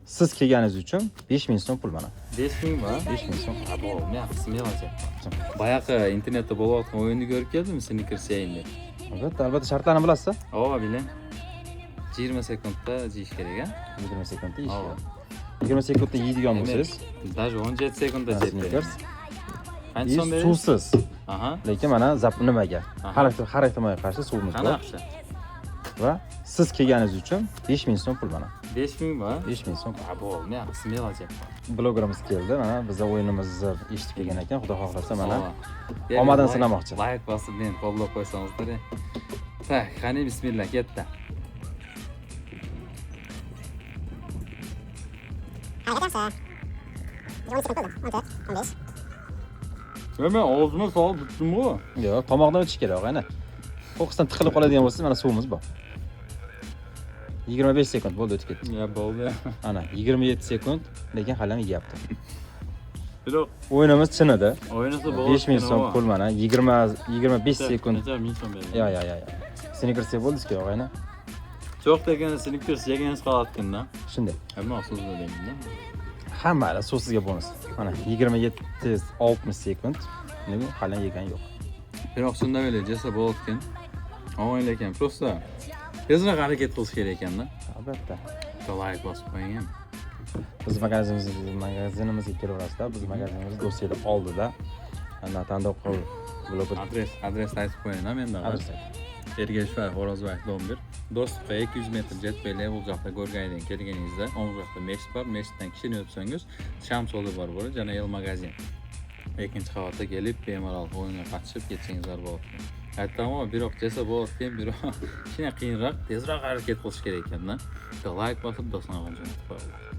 Siz kelganingiz uchun 5000 so'm pul mana. 5000 mi? 5000 so'm. Abo, men qismi olacağım. Bayağı internette bo'layotgan o'yinni ko'rib keldimmi, sneakers yayinda? Albatta shartlarni bilasiz. Ova bilan 20 sekundda yeyish kerak, ha? 20 sekundda ish. Ova. 20 sekundda yeydigan bo'lsangiz, Даже 17 sekundda yeb sneakers Qancha so'm berasiz? suvsiz. Aha. Lekin mana nimaga? Har ehtimolga qarshi suvimiz bor Qanaqa? va siz kelganingiz uchun 5000 so'm pul mana. 5000 mi? 5000 so'm. Abo, men qismi olacağım. Bloggerimiz keldi, mana bizning o'yinimizni eshitib kelgan ekan, xudo xohlasa mana Ova. omadini sinamoqchi. Like bosib meni qo'llab qo'ysangizlar. Tak, qani bismillah, ketdi. Men og'zimga solib bitdim-ku. Yo'q, tomoqdan o'tish kerak, ana. Qo'qqisdan tiqilib qoladigan bo'lsa, mana suvimiz bor. 25 sekund bo'ldi o'tib ketdi. Ya bo'ldi. Ana 27 sekund, lekin hali ham yeyapti. Biroq O'yinimiz chinida. o'ynasa bo'ladi. 5000 so'm pul mana, 25 sekund. Necha ming so'm berdi? Yo. Sneakers yeb bo'ldingiz-ku, og'ayni. Cho'q degan sneakers yeganiz qolayotganda. Shunday. Hamma so'zda deyman-da. Hamma suvsizga bonus. Mana 27-60 sekund. Nega hali yegan yo'q. Biroq shunda böyle jasa bo'layotgan. O'yinlar ekan, просто tezroq harakat qilish kerak ekanda. Albatta. Like bosib qo'ying ham. Biz magazinimizga kelaverasizlar. Biz magazinimiz dosyada oldida. Ana tanlov qil blogger Adres aytib qo'ying-a menda. adresi. Ergashvar, Xo'rozbek 11. Do'stlikqa 200 metr jetbeylar bu yoqda Go'rgaydan kelganingizda, o'ng yoqda meshit bor, meshitdan kishini o'tsangiz, Shamso'da bor bo'ladi, yana el magazin. Ikkinchi qavatga kelib, bemalol o'yinga qatnashib ketsangiz bo'ladi. Aytdim-ku, biroq jasa bo'layotgan, biroq shunday qiyinroq, tezroq harakat qilish kerak ekanda. Like bosib, do'stlarga qo'ying.